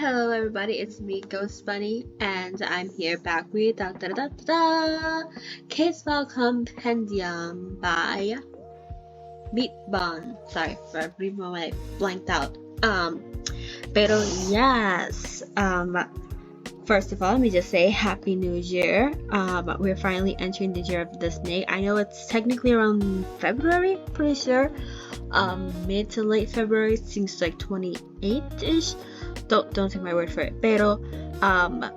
Hello everybody, it's me, Ghost Bunny, and I'm here back with Case File Compendium by Meat Bun. Sorry for a brief moment I blanked out. Pero yes, first of all, let me just say Happy New Year. We're finally entering the year of the snake. I know it's technically around February, pretty sure. Mid to late February, seems like 28-ish. Don't take my word for it. Pero,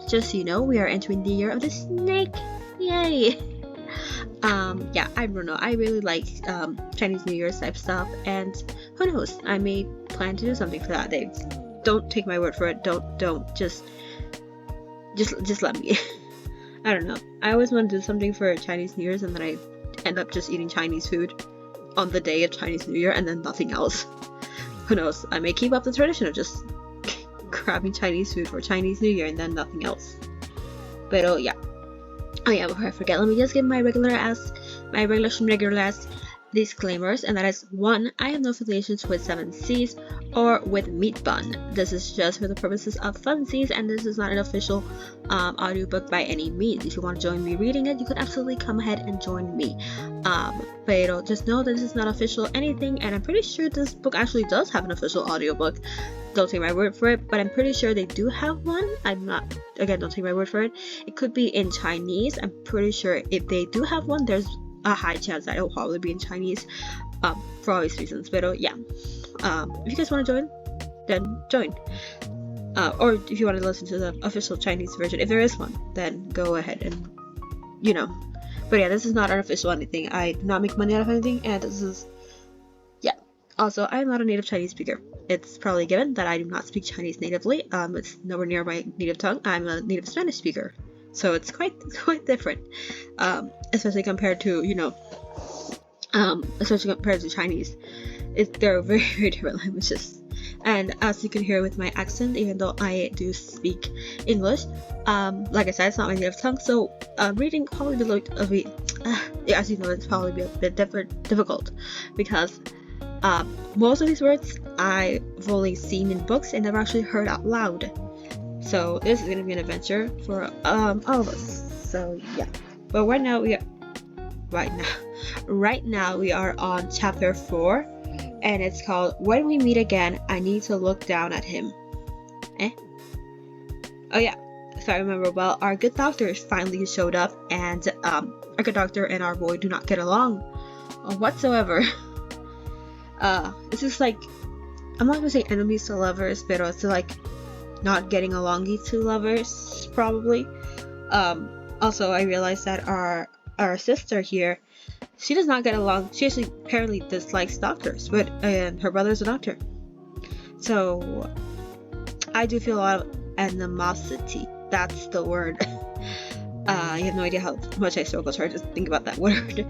just so you know, we are entering the year of the snake. Yay! Yeah, I don't know. I really like Chinese New Year's type stuff, and who knows? I may plan to do something for that day. Don't take my word for it. Don't. Just let me. I don't know. I always want to do something for Chinese New Year's, and then I end up just eating Chinese food on the day of Chinese New Year, and then nothing else. Who knows? I may keep up the tradition of just grabbing Chinese food for Chinese New Year and then nothing else. But oh yeah, before I forget, let me just give my regular ass disclaimers, and that is: 1, I have no affiliations with 7Cs or with Meat Bun. This is just for the purposes of funsies, and this is not an official audiobook by any means. If you want to join me reading it, you could absolutely come ahead and join me. But just know that this is not official anything, and I'm pretty sure this book actually does have an official audiobook. Don't take my word for it, but I'm pretty sure they do have one. Don't take my word for it. It could be in Chinese. I'm pretty sure if they do have one, there's a high chance that it'll probably be in Chinese, for obvious reasons. But yeah, if you guys want to join, then join. Or if you want to listen to the official Chinese version, if there is one, then go ahead and, you know. But yeah, this is not unofficial anything. I do not make money out of anything, and this is, yeah. Also, I'm not a native Chinese speaker. It's probably given that I do not speak Chinese natively. It's nowhere near my native tongue. I'm a native Spanish speaker, so it's quite different. Especially compared to, especially compared to Chinese. They're very, very different languages. And as you can hear with my accent, even though I do speak English, like I said, it's not my native tongue, so reading probably be a bit, as you know, it's probably be a bit difficult, because most of these words I've only seen in books and never actually heard out loud. So this is gonna be an adventure for all of us. So yeah, but right now we are on chapter 4. And it's called When We Meet Again, I Need to Look Down at Him. Oh yeah, if I remember well, our good doctor finally showed up, and our good doctor and our boy do not get along whatsoever. It's just like, I'm not gonna say enemies to lovers, but it's like not getting along to lovers, probably. Also, I realized that our sister here, she does not get along. She actually apparently dislikes doctors, and her brother's a doctor. So I do feel a lot of animosity. That's the word. You have no idea how much I struggle trying to think about that word.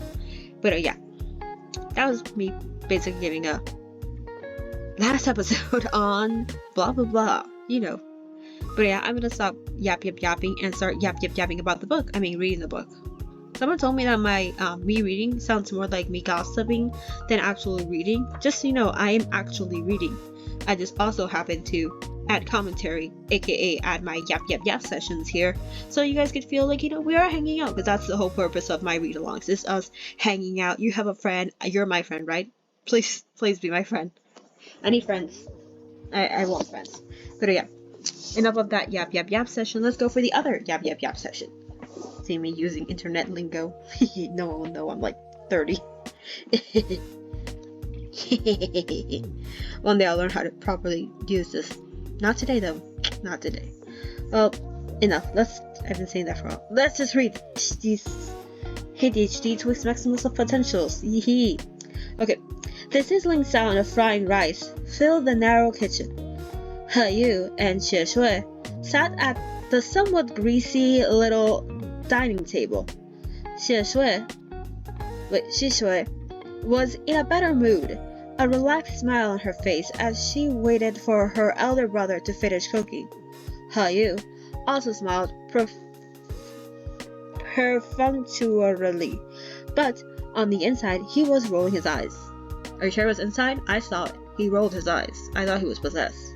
But yeah, that was me basically giving a last episode on blah blah blah, But yeah, I'm gonna stop yapping and start yapping about the book. I mean, reading the book. Someone told me that my me reading sounds more like me gossiping than actually reading. Just so you know, I am actually reading. I just also happen to add commentary, aka add my yap sessions here, so you guys could feel like, we are hanging out, because that's the whole purpose of my read-alongs, is us hanging out. You have a friend, you're my friend, right? Please be my friend. I need friends. I want friends. But yeah, enough of that yap session. Let's go for the other yap session. See me using internet lingo. No one will know I'm like 30. One day I'll learn how to properly use this. Not today though. Not today. Well, enough. I've been saying that for a while. Let's just read these ADHD to its maximum of potentials. Yee. Okay. The sizzling sound of frying rice filled the narrow kitchen. He Yu and Xie Shui sat at the somewhat greasy little dining table. Xie Shui was in a better mood, a relaxed smile on her face as she waited for her elder brother to finish cooking. He Yu also smiled perfunctorily, but on the inside he was rolling his eyes. Are you sure it was inside? I saw it. He rolled his eyes. I thought he was possessed.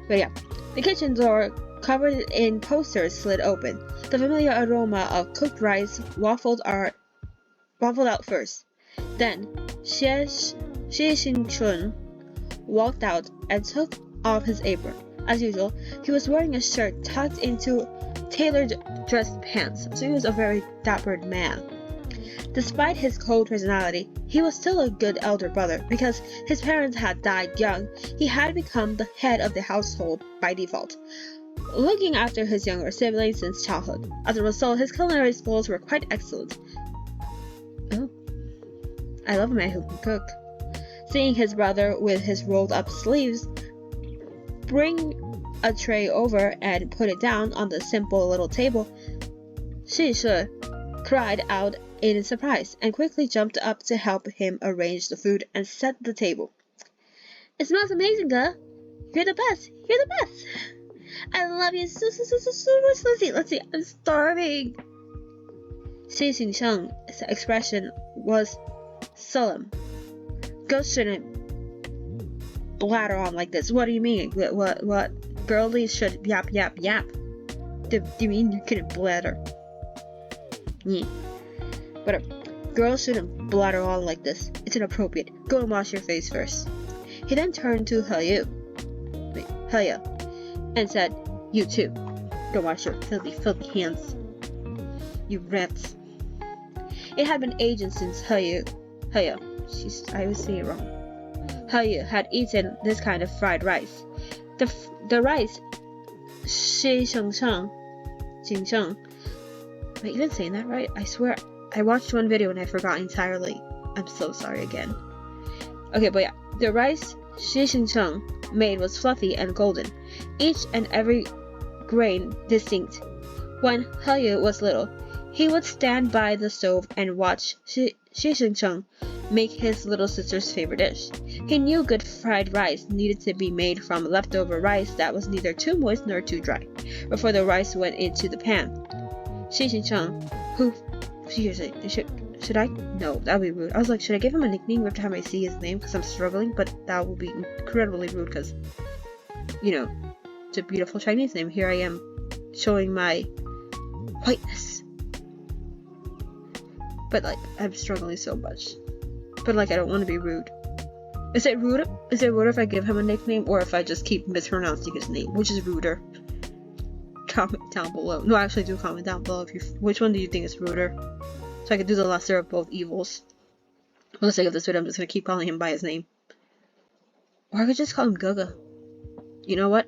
But yeah, The kitchen door, covered in posters, slid open. The familiar aroma of cooked rice waffled out first. Then, Xie Xingchun walked out and took off his apron. As usual, he was wearing a shirt tucked into tailored dress pants, so he was a very dapper man. Despite his cold personality, he was still a good elder brother because his parents had died young. He had become the head of the household by default, looking after his younger siblings since childhood. As a result, his culinary skills were quite excellent. Oh, I love a man who can cook. Seeing his brother with his rolled up sleeves bring a tray over and put it down on the simple little table, Shi Shi cried out in surprise and quickly jumped up to help him arrange the food and set the table. It smells amazing, girl. You're the best. You're the best. I love you so much. Let's see. I'm starving. Xie Xingsheng's expression was solemn. Girls shouldn't blather on like this. What do you mean? What? Girlies should yap. Do you mean you couldn't blather? Yeah. Whatever. Girls shouldn't blather on like this. It's inappropriate. Go and wash your face first. He then turned to He Yu, and said, "You too. Go wash your filthy hands. You rats." It had been ages since He Yu, I always say it wrong. He Yu had eaten this kind of fried rice. The rice, Jingsheng. Am I even saying that right? I swear, I watched one video and I forgot entirely. I'm so sorry again. Okay, but yeah, the rice Jingsheng made was fluffy and golden, each and every grain distinct. When He Yu was little, he would stand by the stove and watch Jingsheng make his little sister's favorite dish. He knew good fried rice needed to be made from leftover rice that was neither too moist nor too dry before the rice went into the pan. Jingsheng, who seriously, should I? No, that would be rude. I was like, should I give him a nickname every time I see his name because I'm struggling? But that would be incredibly rude because, you know, it's a beautiful Chinese name. Here I am showing my whiteness. But like, I'm struggling so much. But like, I don't want to be rude. Is it rude? Is it ruder if I give him a nickname or if I just keep mispronouncing his name? Which is ruder? Comment down below. No, actually do comment down below which one do you think is ruder? So I could do the lesser of both evils. For the sake of this video, I'm just gonna keep calling him by his name. Or I could just call him Gaga. You know what?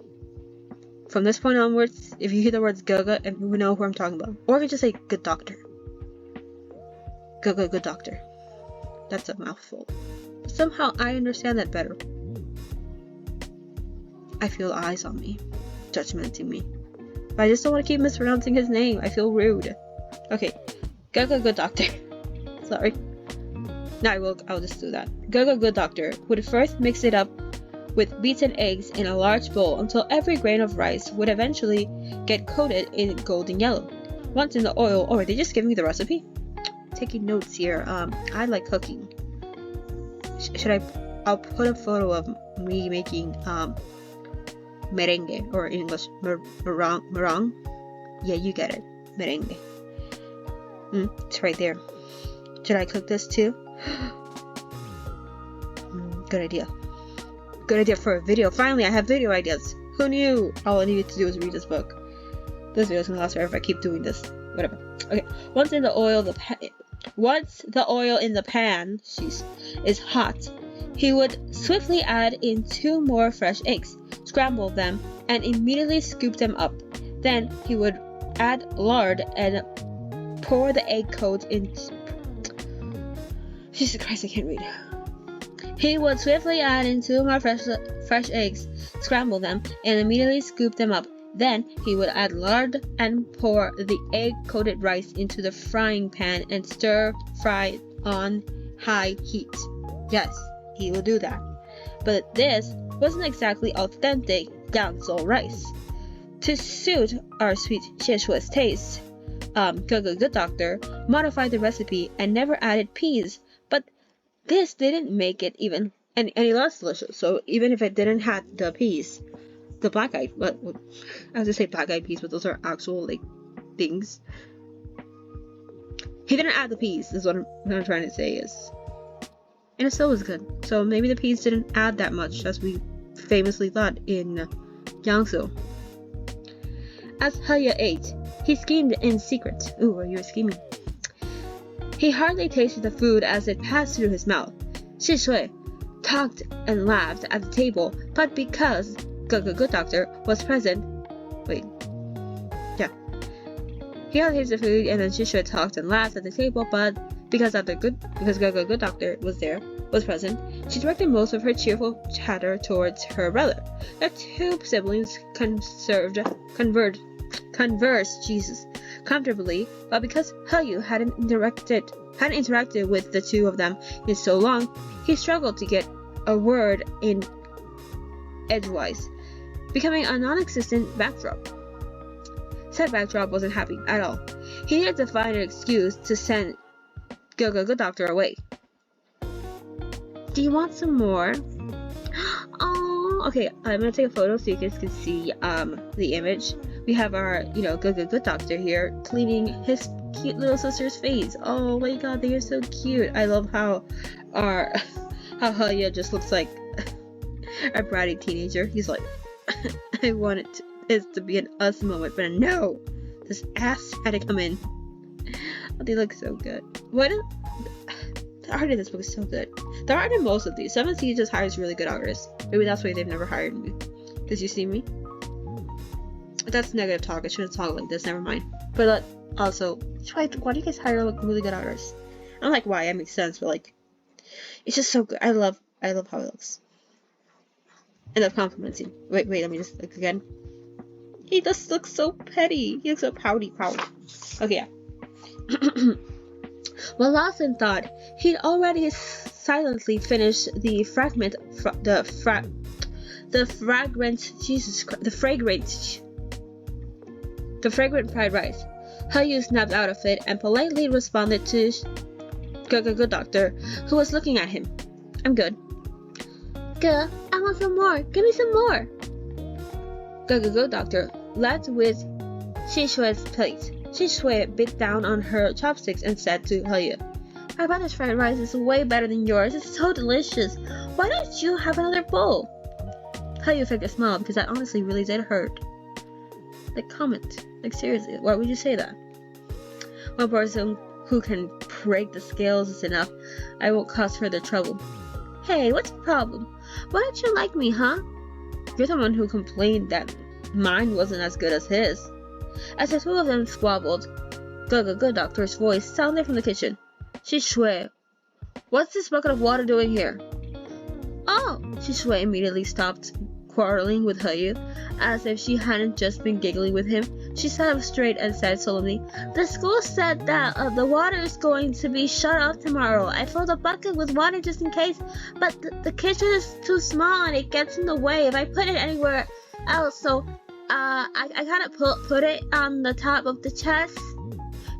From this point onwards, if you hear the words Gaga, everyone know who I'm talking about. Or I could just say good doctor. Gaga, good doctor. That's a mouthful. But somehow I understand that better. I feel eyes on me, judgmenting me. But I just don't want to keep mispronouncing his name. I feel rude. Okay, Gaga, good doctor. Sorry. No, I'll just do that. Gaga, good doctor would first mix it up with beaten eggs in a large bowl until every grain of rice would eventually get coated in golden yellow. Once in the oil, or they just give me the recipe? Taking notes here. I like cooking. I'll put a photo of me making merengue, or in English meringue. Yeah, you get it. Merengue. It's right there. Should I cook this too? Good idea. Good idea for a video. Finally, I have video ideas. Who knew? All I needed to do was read this book. This video's gonna last forever if I keep doing this. Whatever. Okay. Once the oil in the pan is hot, he would swiftly add in 2 more fresh eggs, scramble them, and immediately scoop them up. Then he would add lard and pour the egg coat in. Jesus Christ, I can't read. He would swiftly add in 2 more fresh eggs, scramble them, and immediately scoop them up. Then he would add lard and pour the egg-coated rice into the frying pan and stir-fry on high heat. Yes, he will do that. But this wasn't exactly authentic Yangzhou rice. To suit our sweet Xie taste, Good Doctor modified the recipe and never added peas. But this didn't make it even any less delicious. So even if it didn't have the peas, the black eyed, but I was gonna say black eyed peas, but those are actual like things. He didn't add the peas, is what I'm trying to say is. And it still was good. So maybe the peas didn't add that much as we famously thought in Jiangsu. As Heye ate, he schemed in secret. Ooh, you were scheming. He hardly tasted the food as it passed through his mouth. Shi Shui talked and laughed at the table, but because Good Doctor was present, he hardly tasted the food, and then Shi Shui talked and laughed at the table, but because Good Doctor was present, she directed most of her cheerful chatter towards her brother. The two siblings conversed comfortably, but because Heye hadn't interacted with the two of them in so long, he struggled to get a word in edgewise, becoming a non-existent backdrop. Said backdrop wasn't happy at all. He needed to find an excuse to send Good Doctor away. Do you want some more? Oh, okay. I'm gonna take a photo so you guys can see the image. We have our Good Doctor here cleaning his cute little sister's face. Oh my god, they are so cute. I love how Heye just looks like a bratty teenager. He's like, I want it to be an us moment, but no, this ass had to come in. Oh, they look so good. The art in this book is so good. The art in most of these. 7C just hires really good artists. Maybe that's why they've never hired me. Because you see me? That's negative talk. I shouldn't talk like this. Never mind. But also, why do you guys hire really good artists? I don't like why. It makes sense, but like, it's just so good. I love how it looks. I love complimenting. Wait. Let me just look again. He just looks so petty. He looks so pouty. Okay, yeah. While Lawson thought he'd already silently finished the fragrant fried rice, Heye snapped out of it and politely responded to Good Doctor, who was looking at him. I'm good. Good, I want some more. Give me some more. Good Doctor left with Shi Shui's plate. Shi Shui bit down on her chopsticks and said to Heye, "My brother's fried rice is way better than yours. It's so delicious. Why don't you have another bowl?" Heye faked a smile because that honestly really did hurt. Like, comment. Like, seriously, why would you say that? One person who can break the scales is enough. I won't cause further trouble. Hey, what's the problem? Why don't you like me, huh? You're the one who complained that mine wasn't as good as his. As the two of them squabbled, Good Doctor's voice sounded from the kitchen. Shi Shui, what's this bucket of water doing here? Oh! Shi Shui immediately stopped quarreling with Heye, as if she hadn't just been giggling with him. She sat up straight and said solemnly, "The school said that the water is going to be shut off tomorrow. I filled a bucket with water just in case, but the kitchen is too small and it gets in the way if I put it anywhere else, so I gotta put it on the top of the chest.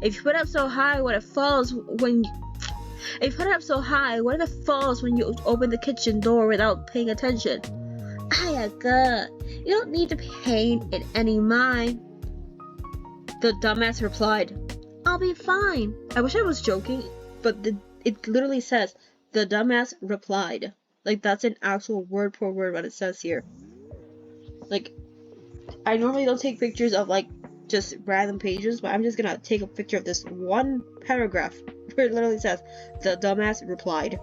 If you put it up so high, what if it falls when you open the kitchen door without paying attention?" "Good. You don't need to pay it any mind," the dumbass replied. "I'll be fine." I wish I was joking, but it literally says, "The dumbass replied." Like, that's an actual word per word what it says here. Like, I normally don't take pictures of, like, just random pages, but I'm just gonna take a picture of this one paragraph where it literally says, "The dumbass replied."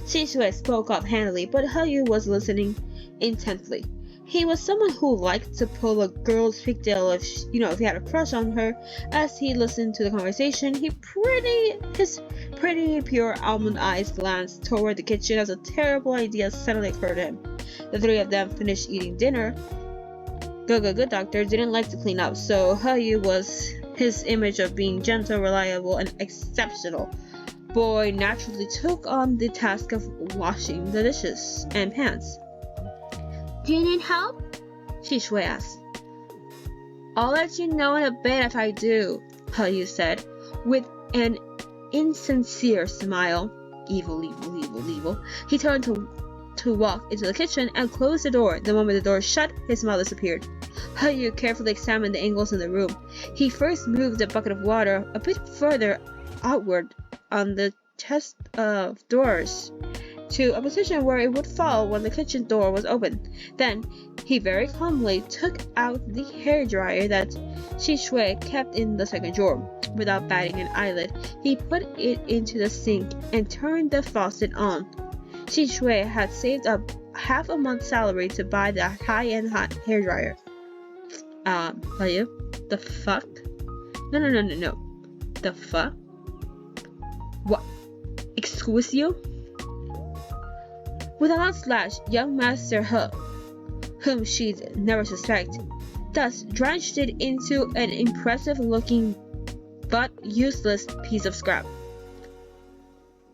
Shi Shui spoke up handily, but Heye was listening intently. He was someone who liked to pull a girl's pigtail if he had a crush on her. As he listened to the conversation, his pretty pure almond eyes glanced toward the kitchen as a terrible idea suddenly occurred to him. The three of them finished eating dinner. Good Doctor didn't like to clean up, so Heye was his image of being gentle, reliable, and exceptional. Boy naturally took on the task of washing the dishes and pans. "Do you need help?" Shi Shui asked. "I'll let you know in a bit if I do," Heye said, with an insincere smile. Evil. He turned to walk into the kitchen and close the door. The moment the door shut, his smile disappeared. Yu carefully examined the angles in the room. He first moved the bucket of water a bit further outward on the chest of drawers to a position where it would fall when the kitchen door was open. Then he very calmly took out the hairdryer that Shishui kept in the second drawer. Without batting an eyelid, he put it into the sink and turned the faucet on. Shishui had saved up half a month's salary to buy the high-end hairdryer. Yu? The fuck? No. The fuck? What? Excuse you? With a loud slash, young Master He, whom she'd never suspect, thus drenched it into an impressive-looking but useless piece of scrap.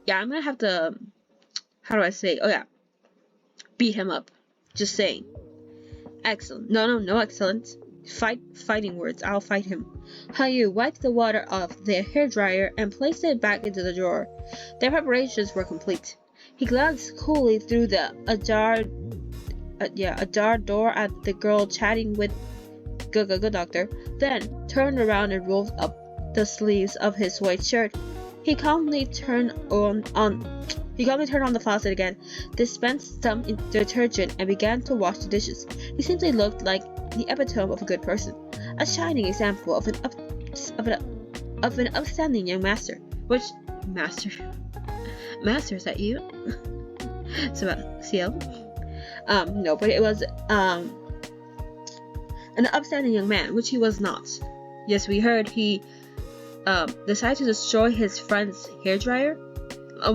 Yeah, I'm gonna have to... How do I say? Oh yeah. Beat him up. Just saying. Excellent. No excellent. Fighting words. I'll fight him. Yu wiped the water off the hairdryer and placed it back into the drawer. Their preparations were complete. He glanced coolly through the ajar door at the girl chatting with Good Doctor, then turned around and rolled up the sleeves of his white shirt. He calmly turned on the faucet again, dispensed some detergent, and began to wash the dishes. He simply looked like the epitome of a good person, a shining example of an upstanding young master. Which master? Master, is that you? Ciel? No, but it was an upstanding young man, which he was not. Yes, we heard he decided to destroy his friend's hairdryer,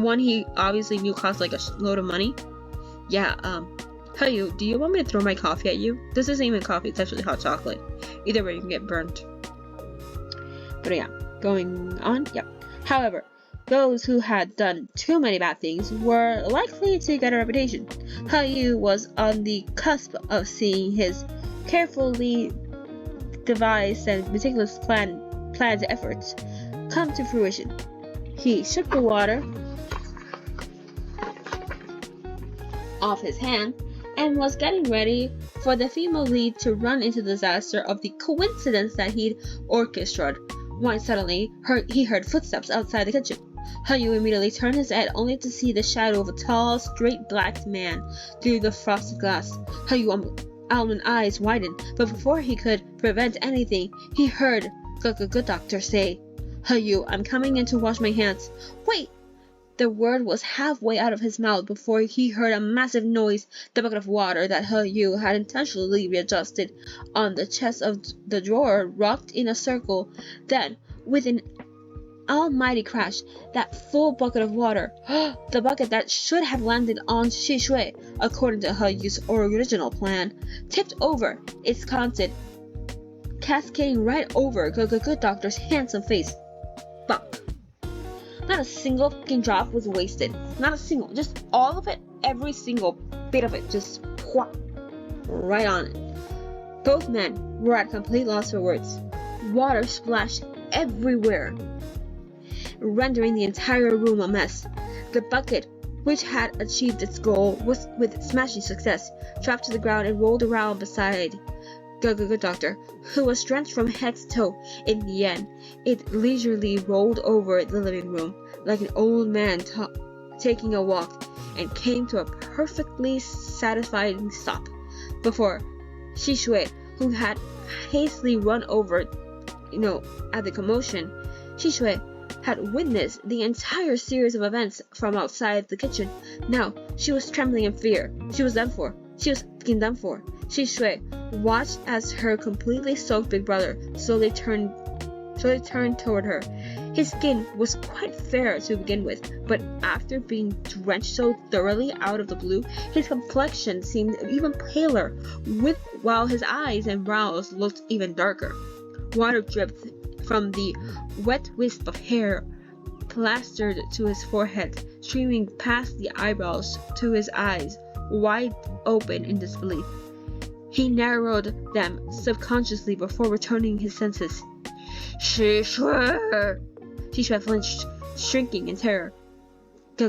one he obviously knew cost like a load of money. Yeah, Yu, do you want me to throw my coffee at you? This isn't even coffee, it's actually hot chocolate. Either way, you can get burnt. But yeah, going on, yeah. However, those who had done too many bad things were likely to get a reputation. Yu was on the cusp of seeing his carefully devised and meticulous plans and efforts come to fruition. He shook the water off his hand and was getting ready for the female lead to run into the disaster of the coincidence that he'd orchestrated, when suddenly he heard footsteps outside the kitchen. Yu immediately turned his head only to see the shadow of a tall, straight-blacked man through the frosted glass. Yu's almond eyes widened, but before he could prevent anything, he heard Good Doctor say, Yu, I'm coming in to wash my hands. Wait! The word was halfway out of his mouth before he heard a massive noise. The bucket of water that Yu had intentionally readjusted on the chest of the drawer rocked in a circle. Then, with an almighty crash, that full bucket of water, the bucket that should have landed on Shishui, according to Yu's original plan, tipped over, its content cascading right over Good Doctor's handsome face. Bump. Not a single fucking drop was wasted. Not a single. Just all of it. Every single bit of it. Just whop. Right on it. Both men were at complete loss for words. Water splashed everywhere, rendering the entire room a mess. The bucket, which had achieved its goal with smashing success, dropped to the ground and rolled around beside Good Doctor, who was drenched from head to toe. In the end, it leisurely rolled over the living room like an old man taking a walk, and came to a perfectly satisfying stop before Shishui, who had hastily run over, at the commotion. Shishui had witnessed the entire series of events from outside the kitchen. Now she was trembling in fear. She was done for. She was fucking done for. Shishui watched as her completely soaked big brother slowly turned toward her. His skin was quite fair to begin with, but after being drenched so thoroughly out of the blue, his complexion seemed even paler, while his eyes and brows looked even darker. Water dripped from the wet wisp of hair plastered to his forehead, streaming past the eyebrows to his eyes, wide open in disbelief. He narrowed them subconsciously before returning his senses. Shishui flinched, shrinking in terror.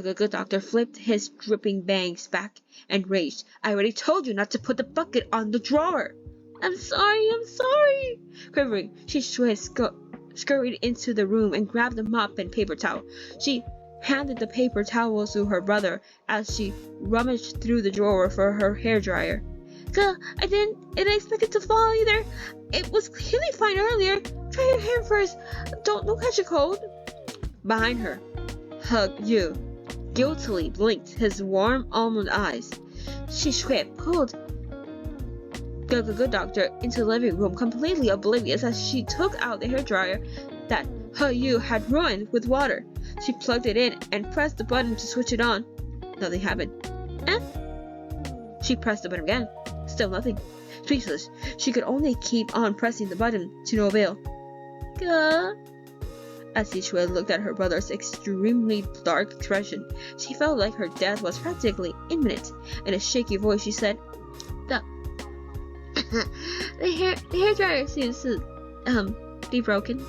Good doctor flipped his dripping bangs back and raged. I already told you not to put the bucket on the drawer. I'm sorry. Quivering, she scurried into the room and grabbed a mop and paper towel. She handed the paper towel to her brother as she rummaged through the drawer for her hairdryer. I didn't expect it to fall either. It was clearly fine earlier. Try your hair first. Don't catch a cold. Behind her, Yu guiltily blinked his warm almond eyes. She pulled Good Doctor into the living room, completely oblivious as she took out the hairdryer that Yu had ruined with water. She plugged it in and pressed the button to switch it on. Nothing happened. She pressed the button again. Still nothing. Speechless, she could only keep on pressing the button to no avail. As Shui looked at her brother's extremely dark expression, she felt like her death was practically imminent. In a shaky voice, she said, The hairdryer seems to, be broken.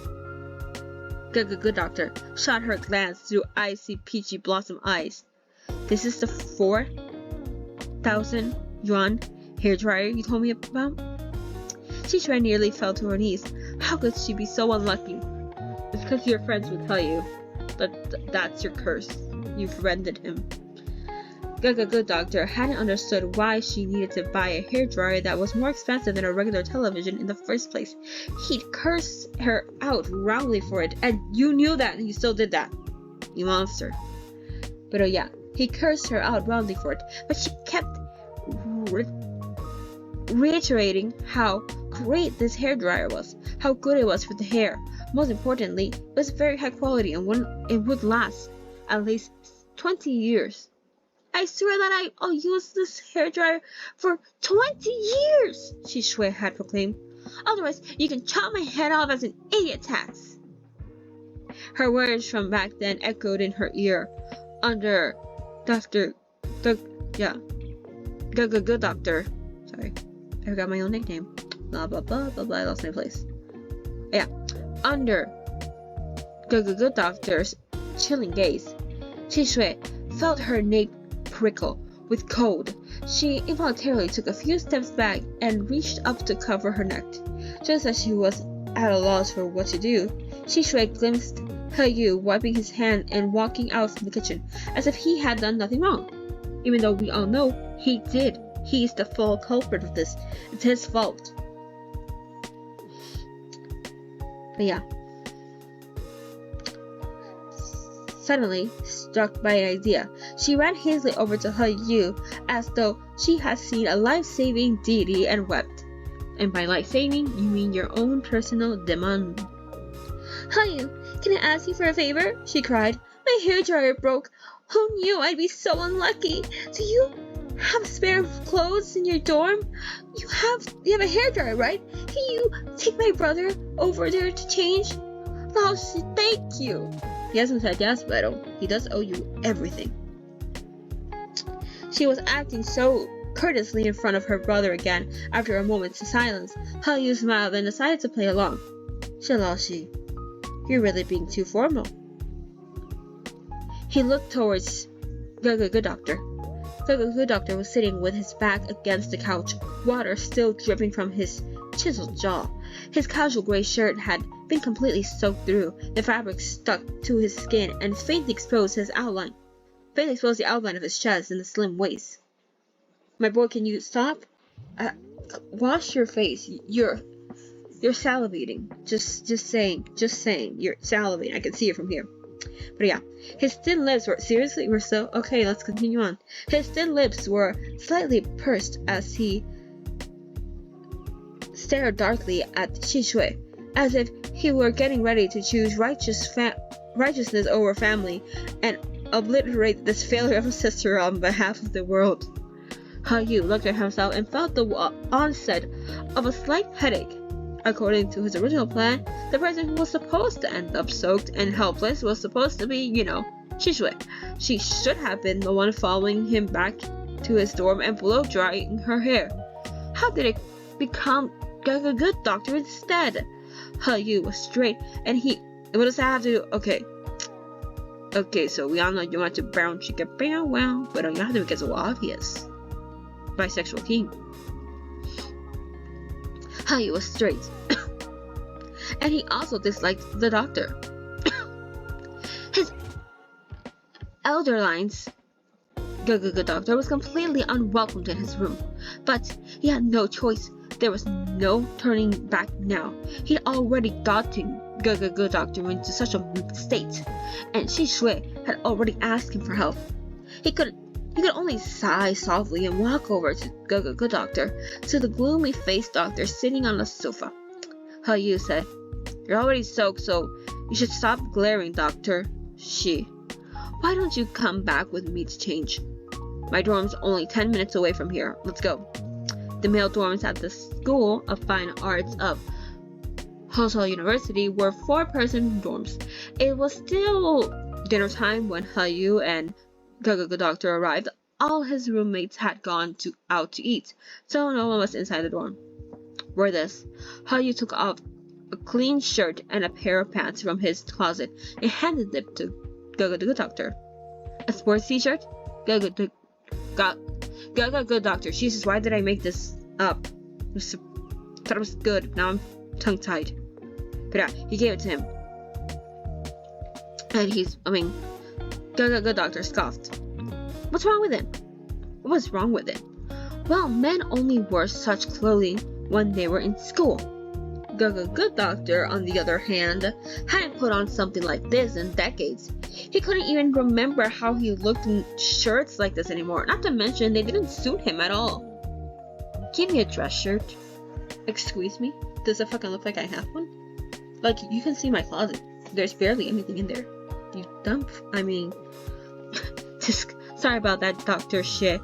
Good Doctor shot her glance through icy peachy blossom eyes. This is the 4,000 yuan hairdryer you told me about? Shui nearly fell to her knees. How could she be so unlucky? It's because your friends will tell you that that's your curse. You've rendered him. Good Doctor hadn't understood why she needed to buy a hairdryer that was more expensive than a regular television in the first place. He'd cursed her out roundly for it, and you knew that and you still did that. You monster. But oh yeah, he cursed her out roundly for it, but she kept reiterating how great this hairdryer was, how good it was for the hair. Most importantly, it was very high quality and it would last at least 20 years. I swear that I'll use this hairdryer for 20 years, Shui had proclaimed. Otherwise, you can chop my head off as an idiot tax. Her words from back then echoed in her ear. Under Good Doctor. Sorry, I forgot my own nickname. Blah blah blah blah blah. I lost my place. Yeah, under Good Doctor's chilling gaze, Shui felt her neck prickle with cold. She involuntarily took a few steps back and reached up to cover her neck. Just as she was at a loss for what to do, Shui glimpsed Yu wiping his hand and walking out from the kitchen as if he had done nothing wrong. Even though we all know he did. He's the full culprit of this. It's his fault. But yeah. Suddenly struck by an idea, she ran hastily over to Yu as though she had seen a life-saving deity and wept. And by life-saving, you mean your own personal demon. Yu, can I ask you for a favor? She cried. My hairdryer broke. Who knew I'd be so unlucky? Do you have spare clothes in your dorm? You have a hairdryer, right? Can you take my brother over there to change? Laoshi, thank you. He hasn't said yes, but he does owe you everything. She was acting so courteously in front of her brother again after a moment's silence. Yu smiled and decided to play along. Laoshi, you're really being too formal. He looked towards Good Doctor. Good Doctor was sitting with his back against the couch, water still dripping from his chiseled jaw. His casual gray shirt had been completely soaked through. The fabric stuck to his skin and faintly exposed the outline of his chest and the slim waist. My boy, can you stop? Wash your face. You're salivating. Just saying. You're salivating. I can see it from here. But yeah, his thin lips were so okay. Let's continue on. His thin lips were slightly pursed as he stared darkly at Shui, as if he were getting ready to choose righteousness over family and obliterate this failure of a sister on behalf of the world. Yu looked at himself and felt the onset of a slight headache. According to his original plan, the person who was supposed to end up soaked and helpless was supposed to be, Shui. She should have been the one following him back to his dorm and blow drying her hair. How did it become Good Doctor instead? Yu was straight, and what does that have to do? Okay. Okay, so we all know you want to brown chicken brown well, but you have to make it so obvious. Bisexual king. He was straight. And he also disliked the doctor. His elder lines, good doctor, was completely unwelcomed in his room, but he had no choice. There was no turning back now. He'd already gotten good doctor into such a state, and Shi Shui had already asked him for help. He could only sigh softly and walk over to good doctor, to the gloomy-faced doctor sitting on the sofa. He Yu said, "You're already soaked, so you should stop glaring, doctor." She, "Why don't you come back with me to change? My dorm's only 10 minutes away from here. Let's go." The male dorms at the School of Fine Arts of Hoseo University were 4-person dorms. It was still dinner time when He Yu and good doctor arrived. All his roommates had gone out to eat, so no one was inside the dorm. Were this, He Yu took off a clean shirt and a pair of pants from his closet and handed them to good doctor. "A sports t-shirt?" Good doctor. Jesus, why did I make this up? Thought it was good. Now I'm tongue-tied. But yeah, he gave it to him. And good doctor scoffed. "What's wrong with it?" What was wrong with it? Well, men only wore such clothing when they were in school. Good doctor, on the other hand, hadn't put on something like this in decades. He couldn't even remember how he looked in shirts like this anymore, not to mention they didn't suit him at all. "Give me a dress shirt." "Excuse me? Does it fucking look like I have one? Like, you can see my closet. There's barely anything in there. You dump, just sorry about that, doctor shit.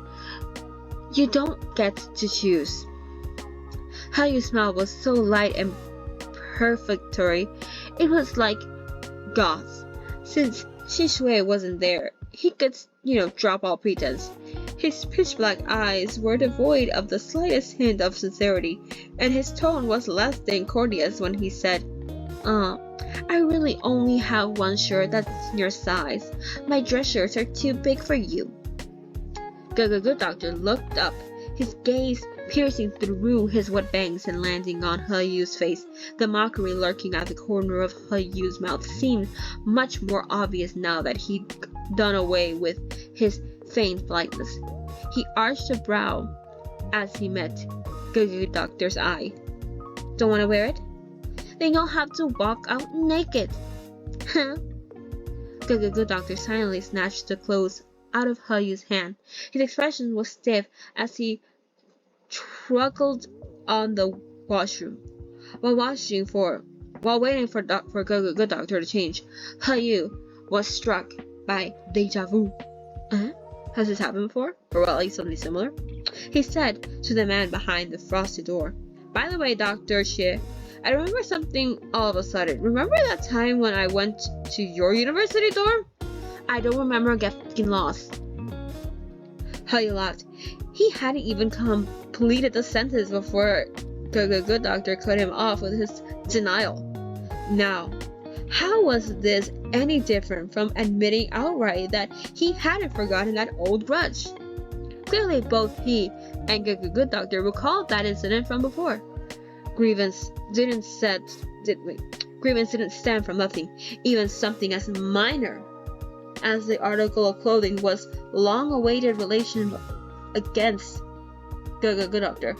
You don't get to choose." How you smile was so light and perfectory, it was like gauze. Since Shi Shui wasn't there, he could, drop all pretense. His pitch-black eyes were devoid of the slightest hint of sincerity, and his tone was less than courteous when he said, "I really only have one shirt that's your size. My dress shirts are too big for you." Good doctor looked up, his gaze piercing through his wet bangs and landing on He Yu's face. The mockery lurking at the corner of He Yu's mouth seemed much more obvious now that he'd done away with his feigned politeness. He arched a brow as he met good doctor's eye. "Don't want to wear it? Then you'll have to walk out naked." "Huh?" Good doctor silently snatched the clothes out of He Yu's hand. His expression was stiff as he struggled on the washroom. While waiting for good doctor to change, He Yu was struck by deja vu. Has this happened before? Or well, at least something similar? He said to the man behind the frosty door, "By the way, Dr. Xie, I remember something all of a sudden. Remember that time when I went to your university dorm? I don't remember getting lost." He Yu laughed. He hadn't even completed the sentence before good doctor cut him off with his denial. Now, how was this any different from admitting outright that he hadn't forgotten that old grudge? Clearly, both he and good doctor recalled that incident from before. Grievance didn't stem from nothing, even something as minor as the article of clothing was long-awaited relation against good doctor.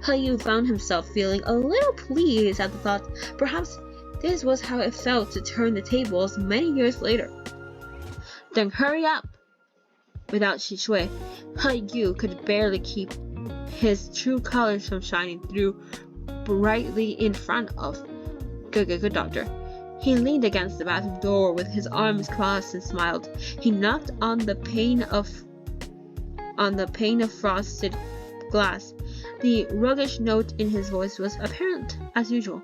He Yu found himself feeling a little pleased at the thought. Perhaps this was how it felt to turn the tables many years later. "Then hurry up!" Without Shi Shui, He Yu could barely keep his true colors from shining through brightly in front of good doctor. He leaned against the bathroom door with his arms crossed and smiled. He knocked on the pane of frosted glass. The roguish note in his voice was apparent as usual.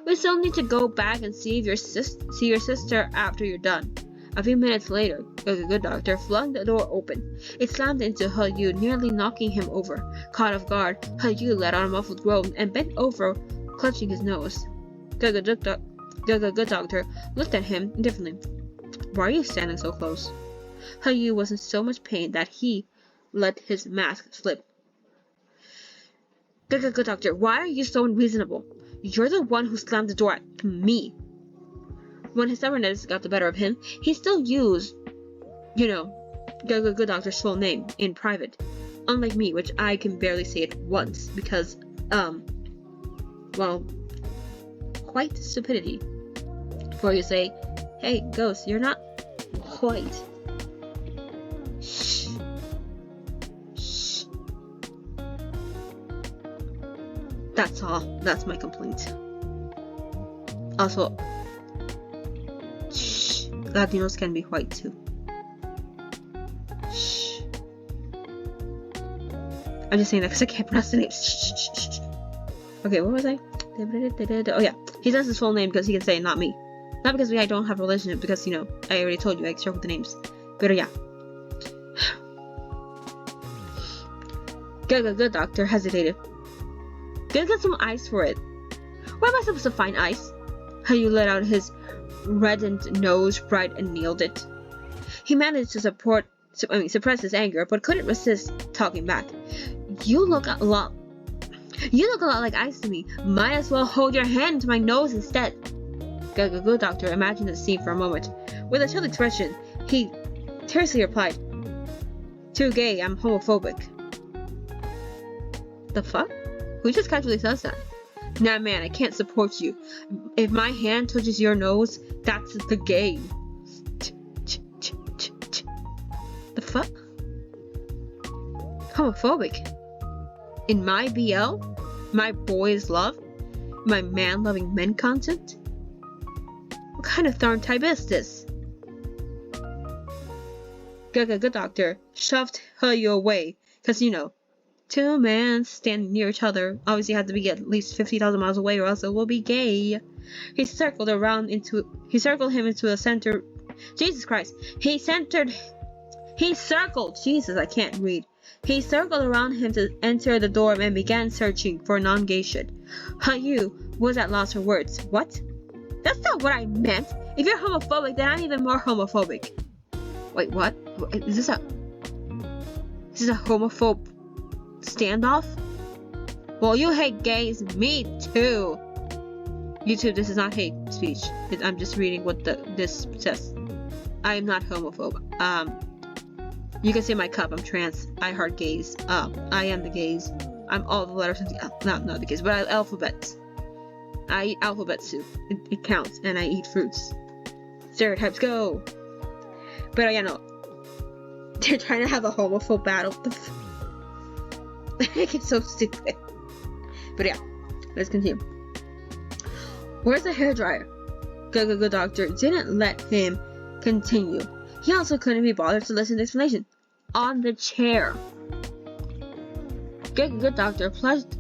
"We still need to go back and see your sister after you're done." A few minutes later, good doctor flung the door open. It slammed into He Yu, nearly knocking him over. Caught off guard, He Yu let out a muffled groan and bent over, clutching his nose. Good doctor looked at him indifferently. why are you standing so close? Hayu was in so much pain that he let his mask slip. Good doctor, why are you so unreasonable? You're the one who slammed the door at me. When his stubbornness got the better of him, he still used, good doctor's full name in private. Unlike me, which I can barely say it once because, quite stupidity. Before you say, hey, Ghost, you're not quite. Shh. Shh. That's all. That's my complaint. Also, shh. Latinos can be white too. Shh. I'm just saying that because I can't pronounce the name. Shh. Okay, what was I? Oh yeah, he says his full name because he can say not me. Not because I don't have a relationship, because, I already told you I circled the names. But yeah. Good doctor hesitated. Get some ice for it. Where am I supposed to find ice? Hayu let out his reddened nose right and kneeled it. He managed to suppress his anger, but couldn't resist talking back. You look a lot like ice to me. Might as well hold your hand to my nose instead. Good doctor imagined the scene for a moment. With a chilled expression, he tersely replied, "Too gay, I'm homophobic." The fuck? Who just casually says that? Nah man, I can't support you. If my hand touches your nose, that's the gay. The fuck? Homophobic? In my BL? My boys love? My man-loving men content? What kind of thorn type is this? Good doctor shoved Hayu away, cause two men standing near each other obviously had to be at least 50,000 miles away, or else it will be gay. He circled him into the center. Jesus Christ! Jesus, I can't read. He circled around him to enter the dorm and began searching for non-gay shit. Hayu was at loss for words. What? That's not what I meant. If you're homophobic, then I'm even more homophobic. Wait, what? Is this a homophobe standoff? Well, you hate gays, me too. YouTube, this is not hate speech. I'm just reading what this says. I am not homophobe. You can see my cup. I'm trans. I heart gays. I am the gays. I'm all the letters of the not the gays, but I alphabets. I eat alphabet soup. It counts, and I eat fruits. Stereotypes go. But they're trying to have a homophobe battle. It's so stupid. But yeah, let's continue. Where's the hairdryer? Good doctor didn't let him continue. He also couldn't be bothered to listen to the explanation. On the chair. Good doctor plunged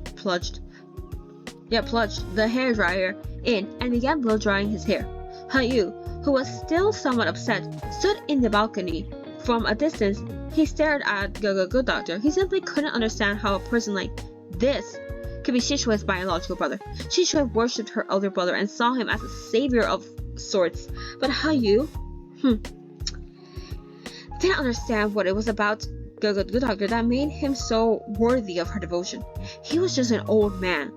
the hairdryer in and began blow drying his hair. Hayu, who was still somewhat upset, stood in the balcony. From a distance, he stared at Good doctor. He simply couldn't understand how a person like this could be Shishue's biological brother. Shishue worshipped her elder brother and saw him as a savior of sorts. But Hayu, didn't understand what it was about Good doctor that made him so worthy of her devotion. He was just an old man.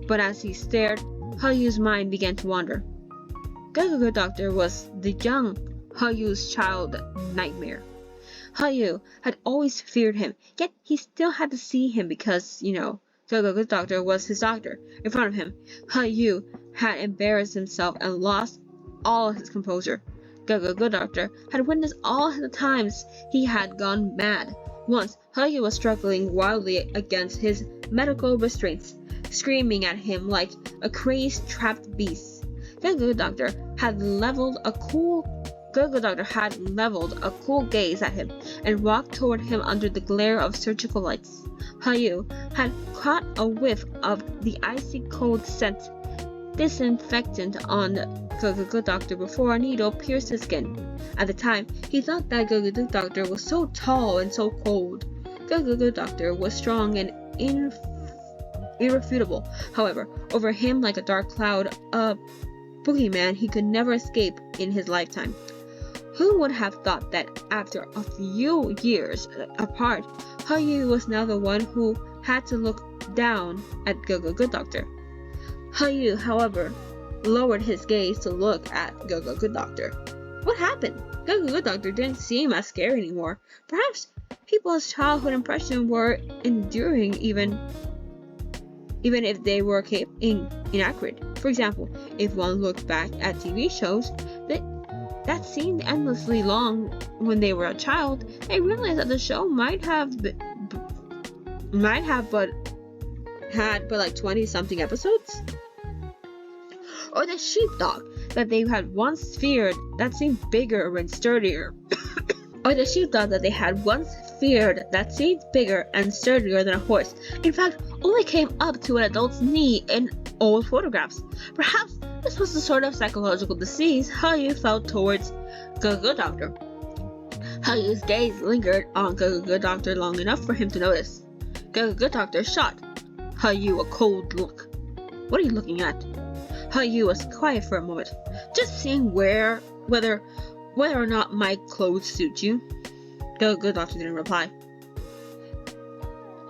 But as he stared, Hayu's mind began to wander. Good doctor was the young Hayu's child nightmare. Hayu had always feared him, yet he still had to see him because, Good doctor was his doctor. In front of him, Hayu had embarrassed himself and lost all his composure. Good doctor had witnessed all the times he had gone mad. Once, Hayu was struggling wildly against his medical restraints, screaming at him like a crazed, trapped beast. Good doctor had leveled a cool gaze at him and walked toward him under the glare of surgical lights. Hayu had caught a whiff of the icy cold scent disinfectant on Good doctor before a needle pierced his skin. At the time, he thought that Good doctor was so tall and so cold. Good doctor was strong and irrefutable. However, over him like a dark cloud, a boogeyman he could never escape in his lifetime. Who would have thought that after a few years apart, Hayu was now the one who had to look down at Good Doctor. Hayu, however, lowered his gaze to look at Good Doctor. What happened? Good Doctor didn't seem as scary anymore. Perhaps people's childhood impressions were enduring even if they were inaccurate. For example, if one looked back at TV shows that seemed endlessly long when they were a child, they realized that the show might have had like 20-something episodes. Or the sheepdog that they had once feared that seemed bigger and sturdier. Or the sheepdog that they had once feared that seemed bigger and sturdier than a horse. In fact, only came up to an adult's knee in old photographs. Perhaps this was the sort of psychological disease Hayu felt towards Good Doctor. Hayu's gaze lingered on Good Doctor long enough for him to notice. Good Doctor shot Hayu a cold look. What are you looking at? Hayu was quiet for a moment. Just seeing whether or not my clothes suit you. Good Doctor didn't reply.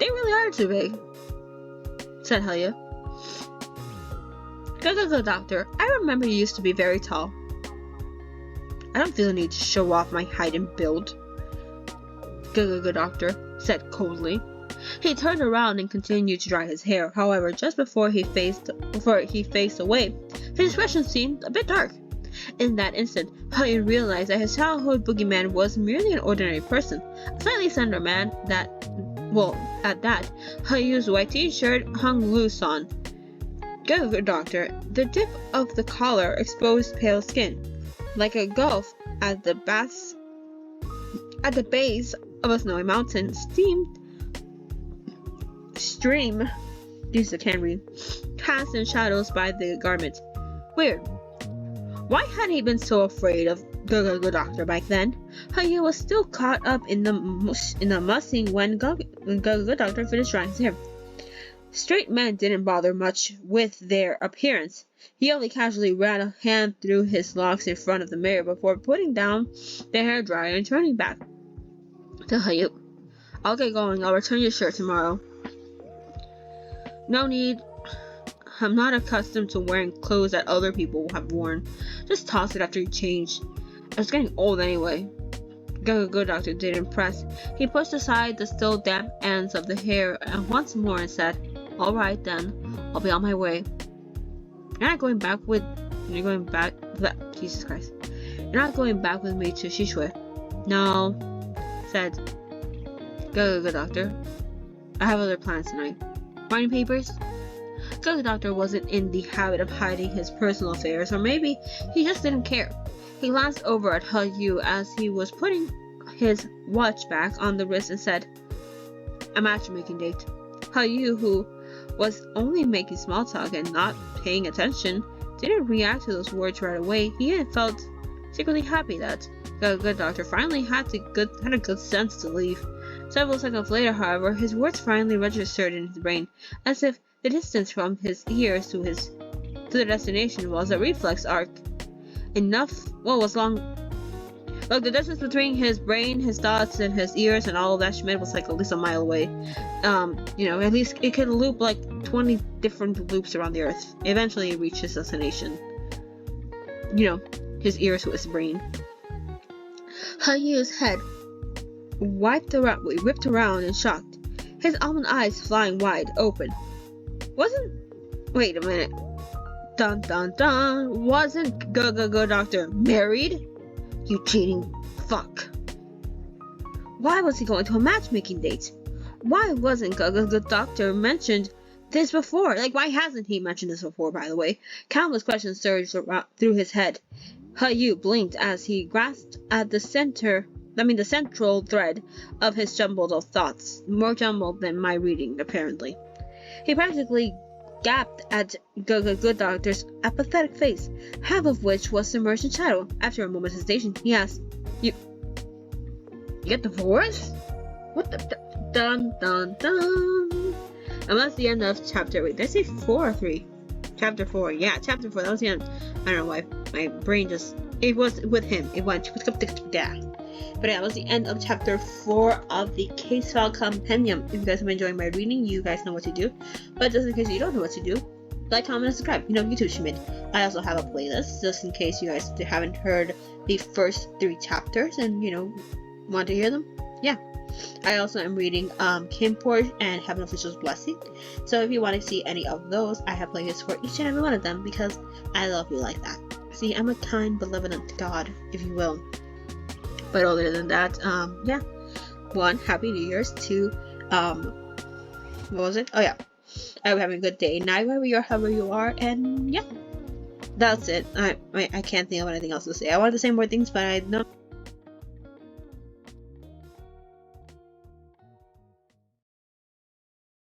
They really are too big, said Hayu. Good Doctor, I remember you used to be very tall. I don't feel the need to show off my height and build, Good Doctor said coldly. He turned around and continued to dry his hair. However, just before he faced away, his expression seemed a bit dark. In that instant, Hayu realized that his childhood boogeyman was merely an ordinary person, a slightly slender man at that, Hayu's white t-shirt hung loose on. Good Doctor, the tip of the collar exposed pale skin, like a gulf at the base of a snowy mountain. Stream, Jesus, I can't read, cast in shadows by the garment. Weird. Why had he been so afraid of Good Doctor back then? Hayu was still caught up in the mussing when Good Doctor finished drying his hair. Straight men didn't bother much with their appearance. He only casually ran a hand through his locks in front of the mirror before putting down the hairdryer and turning back to Hayu. I'll get going. I'll return your shirt tomorrow. No need. I'm not accustomed to wearing clothes that other people have worn. Just toss it after you change. It's getting old anyway. Good Doctor didn't press. He pushed aside the still damp ends of the hair and once more and said, Alright then, I'll be on my way. You're not going back with me to Shishui. No, said Good Doctor. I have other plans tonight. Writing papers? Good Doctor wasn't in the habit of hiding his personal affairs, or maybe he just didn't care. He glanced over at Hayu as he was putting his watch back on the wrist and said, A matchmaking date. Hayu, who was only making small talk and not paying attention, didn't react to those words right away. He had felt secretly happy that Good Doctor finally had a good sense to leave. Several seconds later, however, his words finally registered in his brain, as if the distance from his ears to the destination was a reflex arc. Look, the distance between his brain, his thoughts, and his ears and all of that shit was like at least a mile away. At least it could loop like 20 different loops around the earth. Eventually it reached his destination. His ears to his brain. Hayu's head whipped around in shock, his almond eyes flying wide open. Wait a minute. Dun dun dun. Wasn't Good Doctor married? You cheating fuck. Why was he going to a matchmaking date? Why wasn't Good Doctor mentioned this before? Why hasn't he mentioned this before, by the way? Countless questions surged through his head. Hayu blinked as he grasped at the central thread of his jumbled of thoughts, more jumbled than my reading, apparently. He practically gaped at Good Doctor's apathetic face, half of which was submerged in shadow. After a moment's hesitation, he asked, You get divorced? What the dun dun dun? And that's the end of chapter. Wait, did I say 4 or 3? Chapter 4. Yeah, chapter 4. That was the end. I don't know why my brain just It was with him. It went. Yeah. But yeah, that was the end of chapter 4 of the Case File Compendium. If you guys have been enjoying my reading, you guys know what to do. But just in case you don't know what to do, like, comment, and subscribe. You know, YouTube Schmidt. I also have a playlist just in case you guys haven't heard the first 3 chapters and, you know, want to hear them. Yeah. I also am reading Kim Porch and Heaven Official's Blessing. So if you want to see any of those, I have playlists for each and every one of them because I love you like that. See, I'm a kind, benevolent God, if you will. But other than that, yeah. 1, Happy New Year's. 2, what was it? Oh yeah. I hope you're having a good day, night, wherever you are, however you are, and yeah. That's it. I can't think of anything else to say. I wanted to say more things, but I know